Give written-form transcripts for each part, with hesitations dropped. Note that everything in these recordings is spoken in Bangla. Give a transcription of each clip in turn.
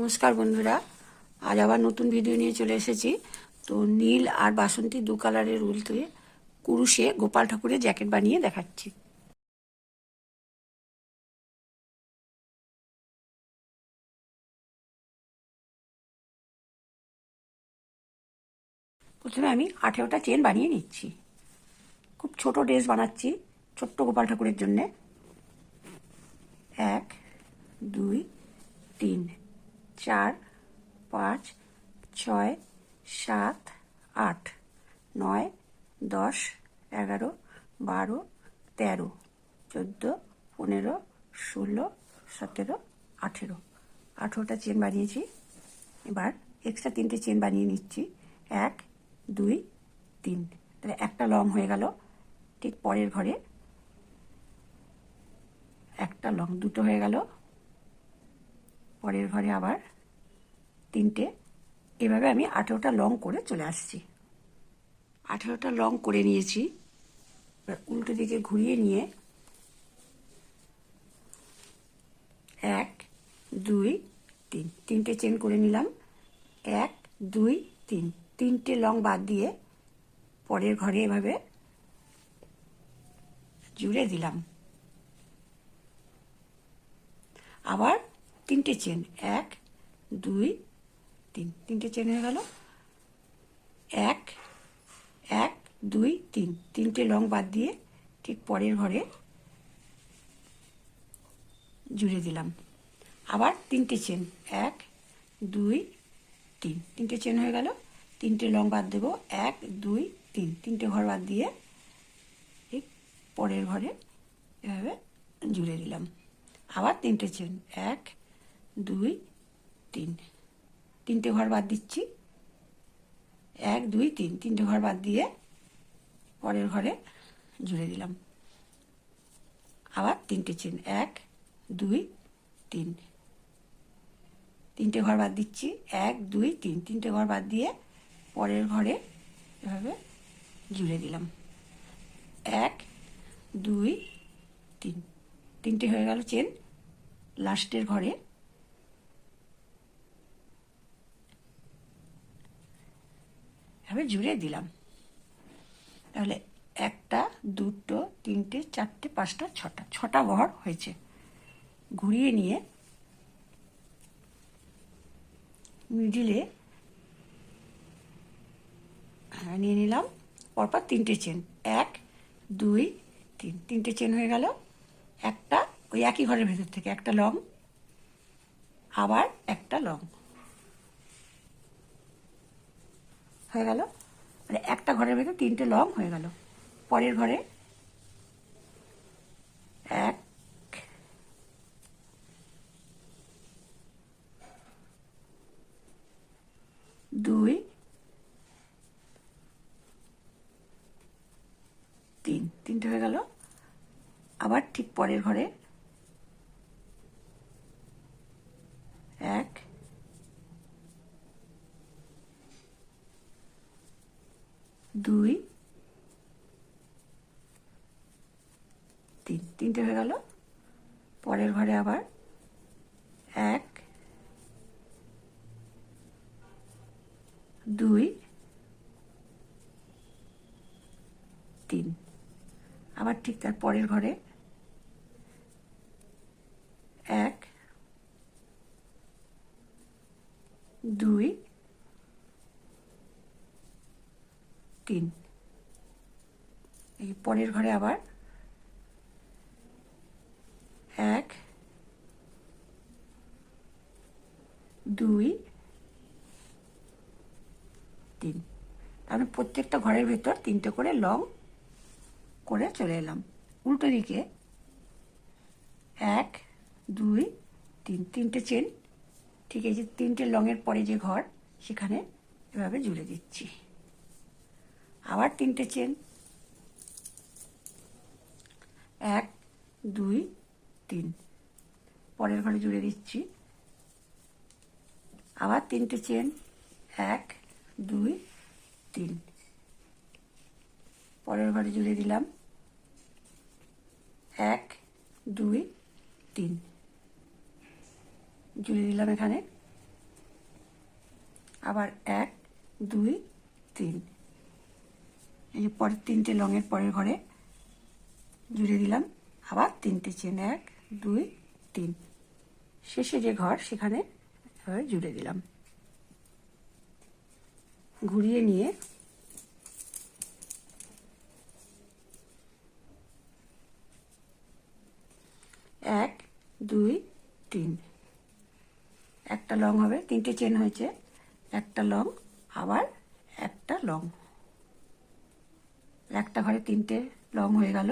নমস্কার বন্ধুরা, আজ আবার নতুন ভিডিও নিয়ে চলে এসেছি। তো নীল আর বাসন্তী দু কালারের উল দিয়ে কুরুশে গোপাল ঠাকুরের জ্যাকেট বানিয়ে দেখাচ্ছি। প্রথমে আমি 18টা চেন বানিয়ে নিচ্ছি। খুব ছোট ড্রেস বানাচ্ছি, ছোট্ট গোপাল ঠাকুরের জন্যে। 1 2 3 4 5 6 7 8 9 10 11 12 13 14 15 16 17 18 18টা চেন বানিয়েছি। এবার এক্সট্রা 3টে চেন বানিয়ে নিচ্ছি। 1 2 3, তাহলে একটা লং হয়ে গেল। ঠিক পরের ঘরে একটা লং, দুটো হয়ে গেল। পরের ঘরে আবার 3টে। এভাবে আমি 18টা লং করে চলে আসছি। 18টা লং করে নিয়েছি। এবার উল্টো দিকে ঘুরিয়ে নিয়ে 1 2 3, 3টে চেন করে নিলাম। 1 2 3, 3টে লং বাদ দিয়ে পরের ঘরে এভাবে জুড়ে দিলাম। আবার 3টে চেন, 1 2 3, 3টে চেন হয়ে গেল। 1 1 2 3, 3টে লং বাদ দিয়ে ঠিক পরের ঘরে জুড়ে দিলাম। আবার 3টে চেন, 1 2 3, 3টে চেন হয়ে গেল। 3টে লং বাদ দেবো, 1 2 3, 3টে ঘর বাদ দিয়ে ঠিক পরের ঘরে এভাবে জুড়ে দিলাম। আবার 3টে চেন, 1 2 3, 3টে ঘর বাদ দিচ্ছি। 1 2 3, 3টে ঘর বাদ দিয়ে পরের ঘরে জুড়ে দিলাম। আবার 3টে চেন, 1 2 3, 3টে ঘর বাদ দিচ্ছি। 1 2 3, 3টে ঘর বাদ দিয়ে পরের ঘরে এভাবে জুড়ে দিলাম। 1 2 3, 3টে হয়ে গেল চেন। লাস্টের ঘরে এভাবে জুড়ে দিলাম। তাহলে 1টা 2টো 3টে 4টে 5টা 6টা ঘর হয়েছে। ঘুরিয়ে নিয়ে মিডিলে নিয়ে নিলাম পরপর 3টে চেন, 1 2 3, 3টে চেন হয়ে গেল। একটা ওই একই ঘরের ভেতর থেকে একটা লং, আবার একটা লং হয়ে গেল। মানে একটা ঘরের ভেতর 3টে লং হয়ে গেল। পরের ঘরে 1 2 3, 3টে হয়ে গেল। আবার ঠিক পরের ঘরে 1 2 3, 3টে হয়ে গেল। পরের ঘরে আবার 1 2 3, আবার ঠিক তার পরের ঘরে 1 2 3, এই পরের ঘরে আবার 1 2 3। তাহলে প্রত্যেকটা ঘরের ভেতর 3টে করে লং করে চলে এলাম। উল্টো দিকে 1 2 3, 3টে চেন ঠিক এই যে 3টে লংয়ের পরে যে ঘর সেখানে এভাবে জুড়ে দিচ্ছি। আবার 3টে চেন, 1 2 3, পরের ঘরে জুড়ে দিচ্ছি। আবার 3টে চেন, 1 2 3, পরের ঘরে জুড়ে দিলাম। 1 2 3, জুড়ে দিলাম এখানে। আবার 1 2 3, এই যে পরের 3টে লংয়ের পরের ঘরে জুড়ে দিলাম, আবার 3টে চেন 1 2 3, শেষে যে ঘর সেখানে এভাবে জুড়ে দিলাম। ঘুরিয়ে নিয়ে এক দুই তিন, একটা লং হবে, 3টে চেন হয়েছে, একটা লং, আবার একটা লং, একটা ঘরে 3টে লং হয়ে গেল।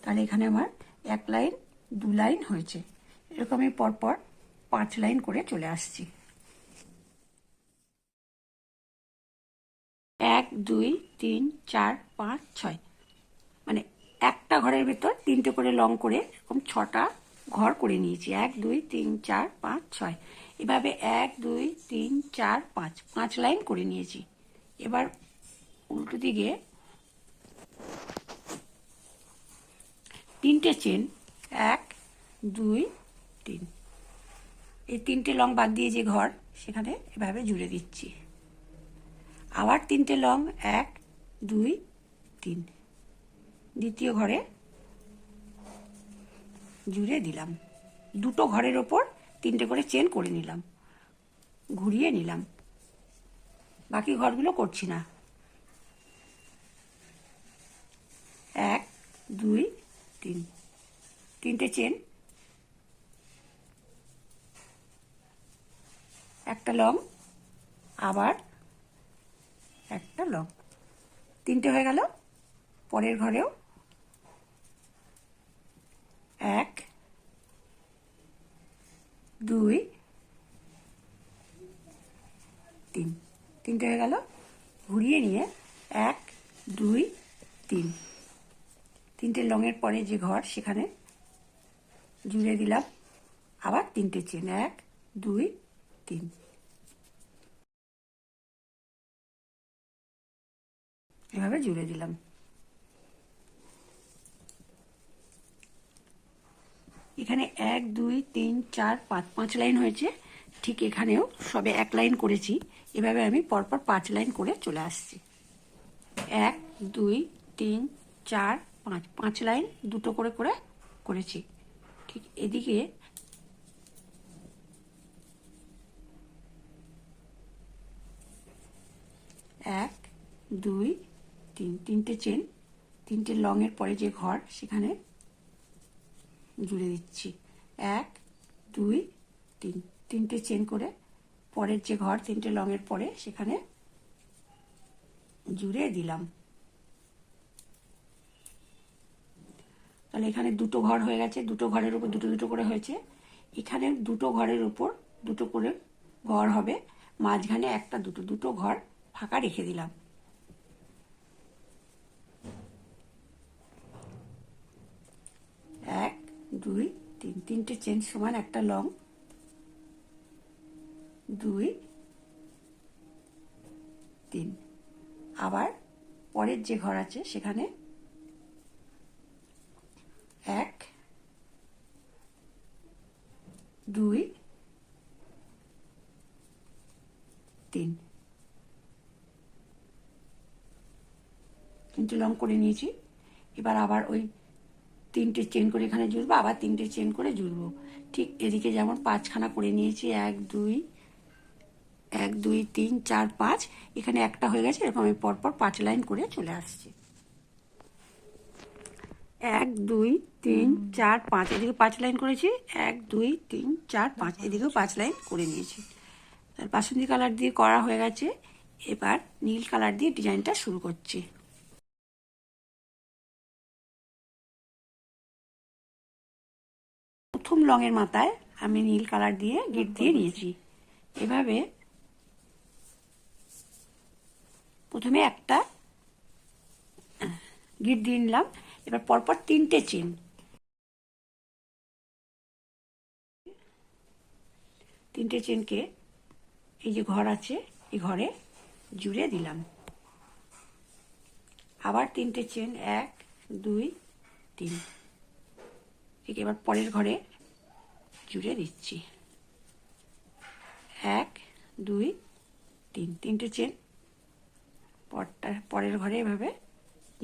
তাহলে এখানে আমার 1 লাইন 2 লাইন হয়েছে। এরকম আমি পরপর 5 লাইন করে চলে আসছি। 1 2 3 4 5 6, মানে একটা ঘরের ভেতর 3টে করে লং করে এরকম 6টা ঘর করে নিয়েছি। 1 2 3 4 5 6, এভাবে 1 2 3 4 5, 5 লাইন করে নিয়েছি। এবার উল্টো দিকে 3টে চেন 1 2 3, এই 3টে লং বাদ দিয়ে যে ঘর সেখানে এভাবে জুড়ে দিচ্ছি। আবার 3টে লং 1 2 3, দ্বিতীয় ঘরে জুড়ে দিলাম। দুটো ঘরের ওপর 3টে করে চেন করে নিলাম, ঘুরিয়ে নিলাম, বাকি ঘরগুলো করছি না। 1 2 3, 3টে চেন, একটা লং, আবার একটা লং, 3টে হয়ে গেল। পরের ঘরেও 1 2 3, 3টে হয়ে গেল। ঘুরিয়ে নিয়ে 1 2 3, 3টে লংয়ের পরে যে ঘর সেখানে জুড়ে দিলাম, আবার 3টে চেন 1 2 3, এভাবে জুড়ে দিলাম। এখানে 1 2 3 4 5, 5 লাইন হয়েছে। ঠিক এখানেও সবে 1 লাইন করেছি। এভাবে আমি পরপর 5 লাইন করে চলে আসছি। 1 2 3 4 5, 5 লাইন দুটো করে করে করেছি। ঠিক এদিকে 1 2 3, 3টে চেন, 3টে লংয়ের পরে যে ঘর সেখানে জুড়ে দিচ্ছি। 1 2 3, 3টে চেন করে পরের যে ঘর 3টে লংয়ের পরে সেখানে জুড়ে দিলাম। তাহলে এখানে দুটো ঘর হয়ে গেছে, দুটো ঘরের উপর দুটো দুটো করে হয়েছে। এখানে দুটো ঘরের উপর দুটো করে ঘর হবে, মাঝখানে একটা দুটো দুটো ঘর ফাঁকা রেখে দিলাম। 1 2 3, 3টে চেন সমান একটা লং, 2 3, আবার পরের যে ঘর আছে সেখানে 1 2 3, 3টে লং করে নিয়েছি। এবার আবার ওই 3টে চেন করে এখানে জুড়বো, আবার 3টে চেন করে জুড়বো। ঠিক এদিকে যেমন 5খানা করে নিয়েছি, 1 2 3 4 5, এখানে একটা হয়ে গেছে। এরকম আমি পরপর 5 লাইন করে চলে আসছি। 1 2 3 4 5, এদিকে 5 লাইন করেছি। 1 2 3 4 5, এদিকেও 5 লাইন করে নিয়েছি। তার বাসন্তী কালার দিয়ে করা হয়ে গেছে। এবার নীল কালার দিয়ে ডিজাইনটা শুরু করছি। প্রথম লংয়ের মাথায় আমি নীল কালার দিয়ে গিট দিয়ে নিয়েছি। এভাবে প্রথমে একটা গিট দিয়ে নিলাম। এবার পরপর 3টে চেন, 3টে চেনকে এই যে ঘর আছে এই ঘরে জুড়ে দিলাম। আবার 3টে চেন 1 2 3, ঠিক এবার পরের ঘরে জুড়ে দিচ্ছি। 1 2 তিন, তিনটে চেন পরের ঘরে এভাবে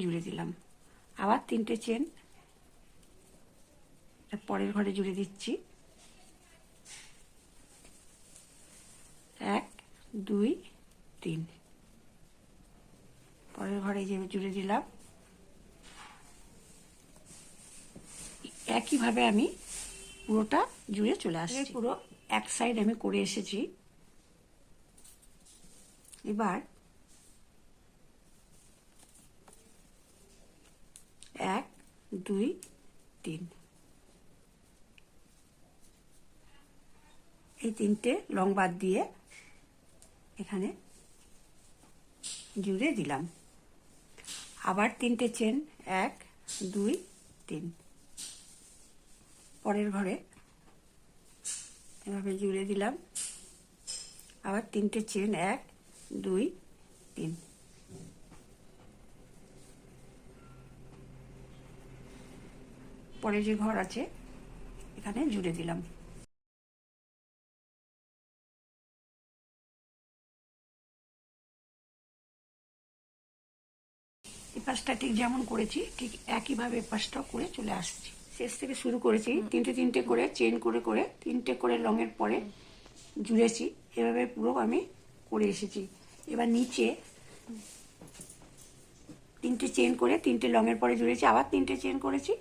জুড়ে দিলাম। আবার তিনটে চেন পরের ঘরে জুড়ে দিচ্ছি। 1 2 3, পরের ঘরে যে জুড়ে দিলাম। একইভাবে আমি পুরোটা জুড়ে চলে আসছি। পুরো এক সাইড আমি করে এসেছি। এবার 1 2 3, এই তিনটে লং বাদ দিয়ে এখানে জুড়ে দিলাম। আবার তিনটে চেন 1 2 3, পরের ঘরে এভাবে জুড়ে দিলাম। আবার তিনটে চেন 1 2 3, পরে যে ঘর আছে এখানে জুড়ে দিলাম। এই পাশটা ঠিক যেমন করেছি ঠিক একইভাবে পাশটাও করে চলে আসছি। শেষ থেকে শুরু করেছি, তিনটে তিনটে করে চেন করে করে তিনটে করে লংয়ের পরে জুড়েছি। এভাবে পুরো আমি করে এসেছি। এবার নিচে তিনটে চেন করে তিনটে লংয়ের পরে জুড়েছি। আবার তিনটে চেন করেছি,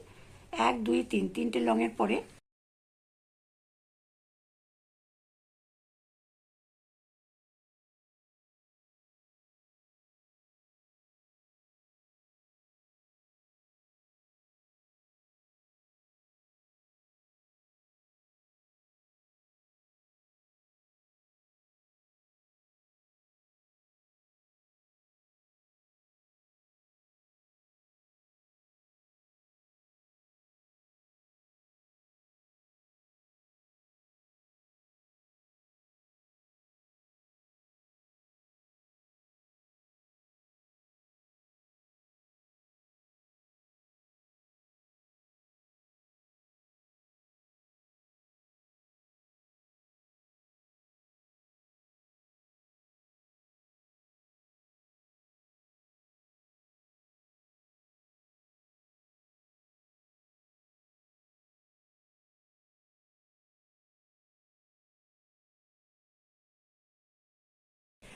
1 2 3, তিনটে লংয়ের পরে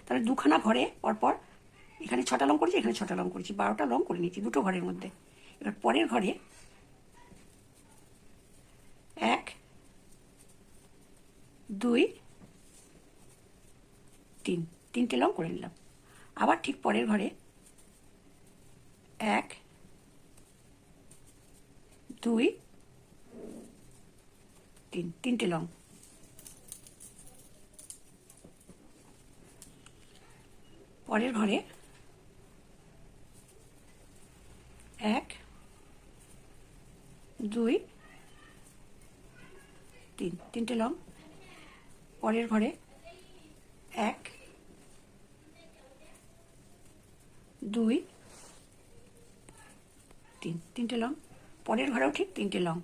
তাহলে দুখানা ঘরে পরপর এখানে 6টা লং করেছি, এখানে 6টা লং করেছি, 12টা লং করে নিয়েছি দুটো ঘরের মধ্যে। এবার পরের ঘরে 1 2 3, তিনটে লং করে নিলাম। আবার ঠিক পরের ঘরে 1 2 3, তিনটে লং। পরের ঘরে 1 2 3, তিনটে লং। পরের ঘরে 1 2 3, তিনটে লং। পরের ঘরেও ঠিক তিনটে লং।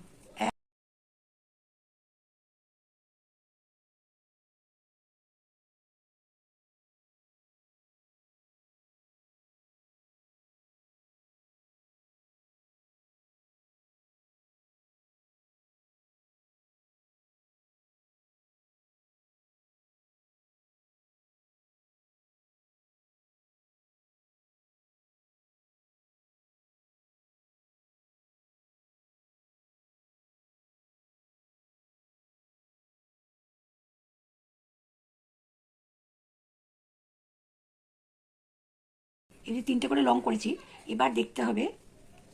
এই যে তিনটে করে লং করেছি, এবার দেখতে হবে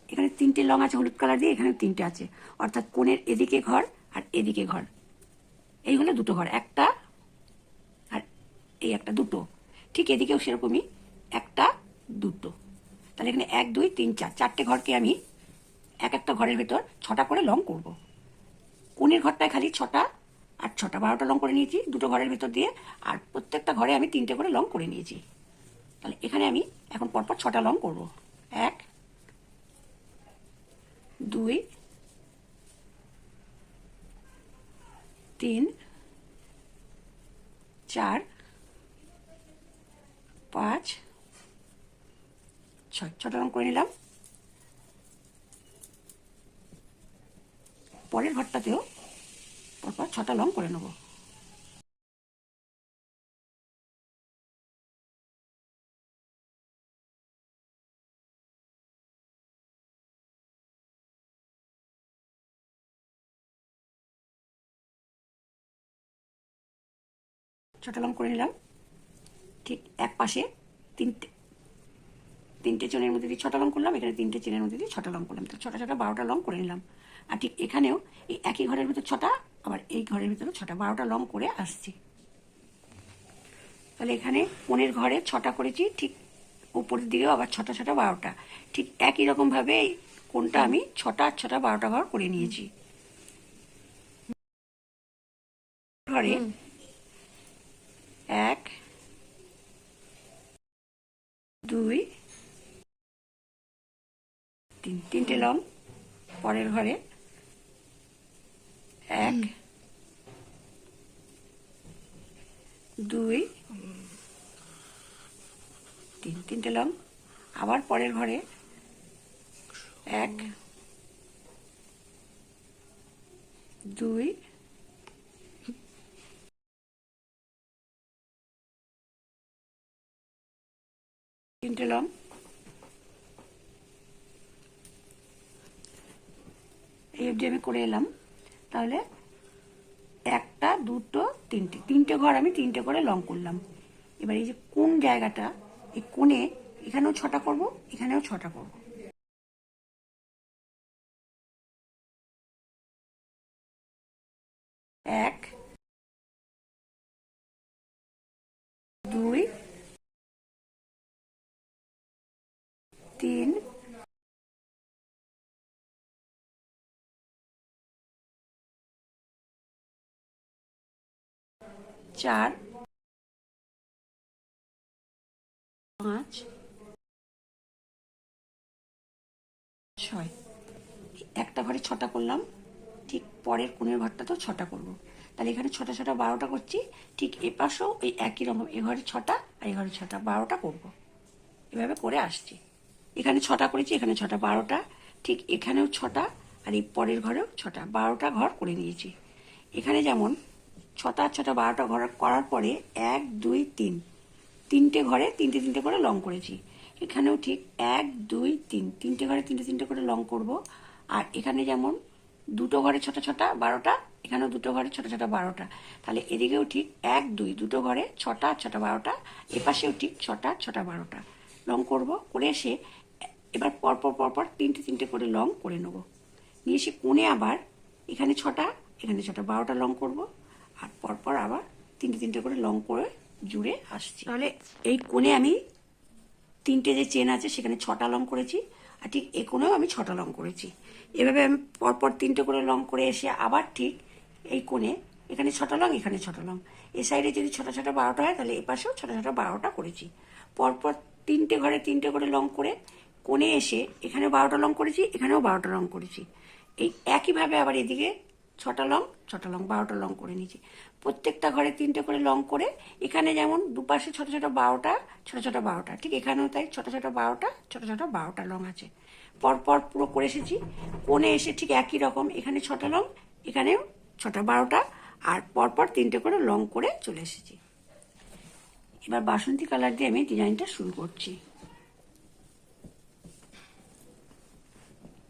এখানে তিনটে লং আছে হলুদ কালার দিয়ে, এখানে তিনটে আছে, অর্থাৎ কোণের এদিকে ঘর আর এদিকে ঘর। এই হলো দুটো ঘর, একটা আর এই একটা, দুটো। ঠিক এদিকেও সেরকমই একটা দুটো। তাহলে এখানে 1 2 3 4, চারটে ঘরকে আমি এক একটা ঘরের ভেতর 6টা করে লং করব। কোণের ঘরটায় খালি 6টা আর 6টা, 12টা লং করে নিয়েছি দুটো ঘরের ভেতর দিয়ে। আর প্রত্যেকটা ঘরে আমি তিনটে করে লং করে নিয়েছি। তাহলে এখানে আমি এখন পরপর 6টা লং করব। 1 2 3 4 5 6 ছটা লং করে নিলাম। পরের ঘরটাতেও পরপর 6টা লং করে নেব। ছটা লং করে নিলাম। ঠিক এক পাশে তিনটে চেনের মধ্যে দিয়ে 6টা লং করলাম, এখানে 3টে চেনের মধ্যে দিয়ে 6টা লং করলাম, তো ছোটা 12টা লং করে নিলাম। আর ঠিক এখানেও এই একই ঘরের ভিতর 6টা, আবার এই ঘরের ভিতরে 6টা, 12টা লং করে আসছি। তাহলে এখানে কোণের ঘরে 6টা করেছি, ঠিক উপরের দিকেও আবার 6টা 6টা 12টা, ঠিক একই রকম ভাবে কোণটা আমি 6টা 6টা 12টা ঘর করে নিয়েছি। ঘরে 1 2 3, 3টে লং। পরের ঘরে 1 2 3, 3টে লং। আবার পরের ঘরে 1 2 3টে লং। এই অবধি আমি করে এলাম। তাহলে 1টা 2টো 3টে ঘর আমি 3টে করে লং করলাম। এবার এই যে কোন জায়গাটা, এই কোণে এখানেও 6টা করব, এখানেও 6টা করব। 1 2 3 4 5 6। একটা ঘরে 6টা করলাম, ঠিক পরের কোণের ঘরটাতেও 6টা করব। তাহলে এখানে 6টা 6টা 12টা করছি, ঠিক এ পাশেও এই একই রকম, এ ঘরে 6টা আর এ ঘরে 6টা 12টা করব। এভাবে করে আসছি। এখানে 6টা করেছি, এখানে 6টা 12টা, ঠিক এখানেও 6টা আর এই পরের ঘরেও 6টা 12টা ঘর করে নিয়েছি। এখানে যেমন 6টা 6টা 12টা ঘর করার পরে 1 2 3, 3টে ঘরে 3টে 3টে করে লং করেছি। এখানেও ঠিক 1 2 3, 3টে ঘরে 3টে 3টে করে লং করব। আর এখানে যেমন দুটো ঘরে 6টা 6টা 12টা, এখানেও দুটো ঘরে 6টা 6টা 12টা, তাহলে এদিকেও ঠিক 1 2 দুটো ঘরে 6টা 6টা 12টা, এপাশেও ঠিক 6টা 6টা 12টা লং করব। করে এসে এবার পরপর পরপর 3টে 3টে করে লং করে নেব। নিয়ে এসে কোণে আবার এখানে 6টা এখানে 6টা 12টা লং করব, আর পরপর আবার 3টে 3টে করে লং করে জুড়ে আসছি। তাহলে এই কোণে আমি 3টে যে চেন আছে সেখানে 6টা লং করেছি, আর ঠিক এ কোণেও আমি 6টা লং করেছি। এভাবে আমি পরপর 3টে করে লং করে এসে আবার ঠিক এই কোণে এখানে 6টা লং, এখানে 6টা লং, এ সাইডে যদি 6টা 6টা 12টা হয় তাহলে এ পাশেও 6টা 6টা 12টা করেছি। পরপর 3টে ঘরে 3টে করে লং করে কোণে এসে এখানে 12টা লং করেছি, এখানেও 12টা লং করেছি। এই একইভাবে আবার এদিকে 6টা লং 6টা লং 12টা লং করে নিয়েছি। প্রত্যেকটা ঘরে 3টে করে লং করে এখানে যেমন দুপাশে 6টা 6টা 12টা 6টা 6টা 12টা, ঠিক এখানেও তাই 6টা 6টা 12টা 6টা 6টা 12টা লং আছে। পরপর পুরো করে এসেছি। কোণে এসে ঠিক একই রকম এখানে 6টা লং, এখানেও 6টা 12টা, আর পরপর 3টে করে লং করে চলে এসেছি। এবার বাসন্তী কালার দিয়ে আমি ডিজাইনটা শুরু করছি।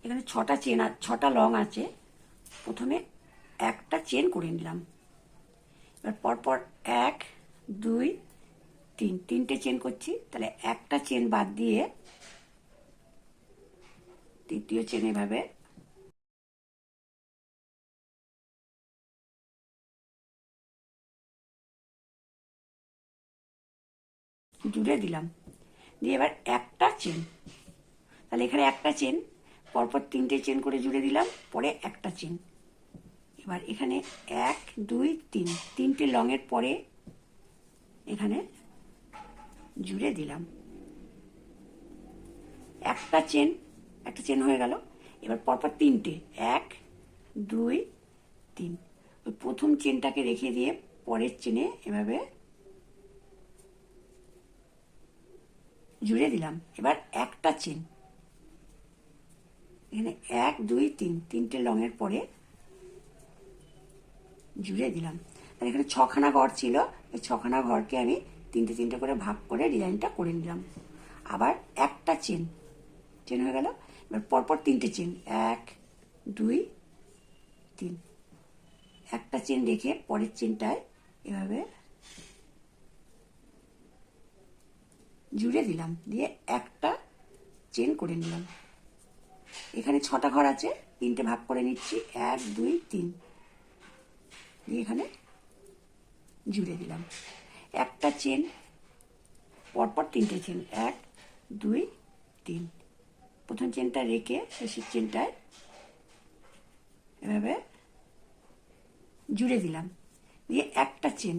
এখানে 6টা চেন 6টা লং আছে। প্রথমে একটা চেন করে নিলাম। এবার পরপর 1 2 3, 3টে চেন করছি, তাহলে একটা চেন বাদ দিয়ে তৃতীয় চেন এভাবে জুড়ে দিলাম। দিয়ে এবার একটা চেন, তাহলে এখানে একটা চেন, পরপর 3টে চেন করে জুড়ে দিলাম, পরে একটা চেন। এবার এখানে 1 2 3, 3টে লংয়ের পরে এখানে জুড়ে দিলাম একটা চেন হয়ে গেল। এবার পরপর 3টে 1 2 3, ওই প্রথম চেনটাকে রেখে দিয়ে পরের চেনে এভাবে জুড়ে দিলাম। এবার একটা চেন, এখানে 1 2 3 তিনটে লংয়ের পরে জুড়ে দিলাম। আর এখানে 6খানা ঘর ছিল, এই 6খানা ঘরকে আমি তিনটে তিনটে করে ভাগ করে ডিজাইনটা করে নিলাম। আবার একটা চেন, চেন হয়ে গেল। এবার পরপর তিনটে চেন, 1 2 3, একটা চেন রেখে পরের চেনটায় এভাবে জুড়ে দিলাম, দিয়ে একটা চেন করে নিলাম। এখানে 6টা ঘর আছে, তিনটে ভাগ করে নিচ্ছি, 1 2 3, দিয়ে এখানে জুড়ে দিলাম। একটা চেন, পরপর তিনটে চেন, 1 2 3, প্রথম চেনটা রেখে শেষের চেনটায় এভাবে জুড়ে দিলাম, দিয়ে একটা চেন,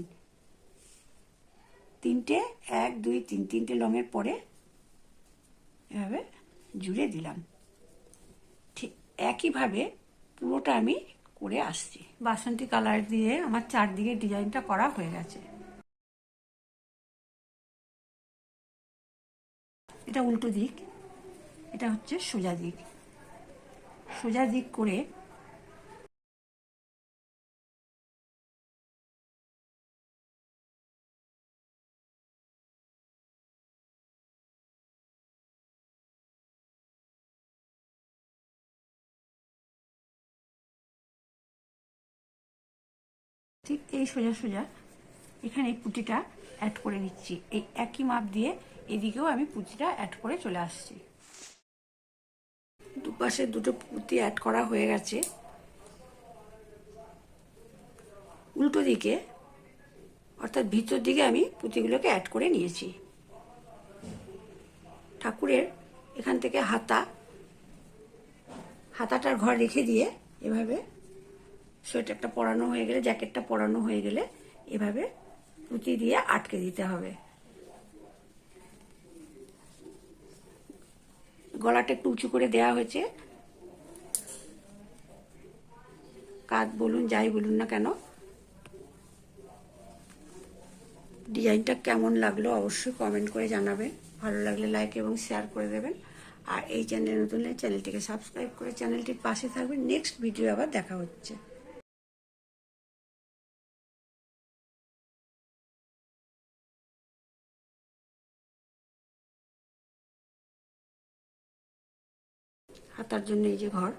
তিনটে 1 2 3 তিনটে লংয়ের পরে এভাবে জুড়ে দিলাম। ঠিক একইভাবে পুরোটা আমি করে আসছি। বাসন্তী কালার দিয়ে আমার চারদিকে ডিজাইনটা করা হয়ে গেছে। এটা উল্টো দিক, এটা হচ্ছে সোজা দিক। সোজা দিক করে ঠিক এই সোজা সোজা এখানে পুঁতিটা অ্যাড করে নিচ্ছি। এই একই মাপ দিয়ে এদিকেও আমি পুঁতিটা অ্যাড করে চলে আসছি। দুপাশে দুটো পুঁতি অ্যাড করা হয়ে গেছে। উল্টো দিকে অর্থাৎ ভিতর দিকে আমি পুঁতিগুলোকে অ্যাড করে নিয়েছি। ঠাকুরের এখান থেকে হাতাটার ঘর রেখে দিয়ে এভাবে সোয়েটারটা পরানো হয়ে গেলে, জ্যাকেটটা পরানো হয়ে গেলে এভাবে পুঁতি দিয়ে আটকে দিতে হবে। গলাটা একটু উঁচু করে দেওয়া হয়েছে, কাঁধ বলুন যাই বলুন না কেন। ডিজাইনটা কেমন লাগলো অবশ্যই কমেন্ট করে জানাবেন, ভালো লাগলে লাইক এবং শেয়ার করে দেবেন। আর এই চ্যানেলে নতুন হলে চ্যানেলটিকে সাবস্ক্রাইব করে চ্যানেলটির পাশে থাকবেন। নেক্সট ভিডিও আবার দেখা হচ্ছে। হাতার জন্য এই যে ঘর।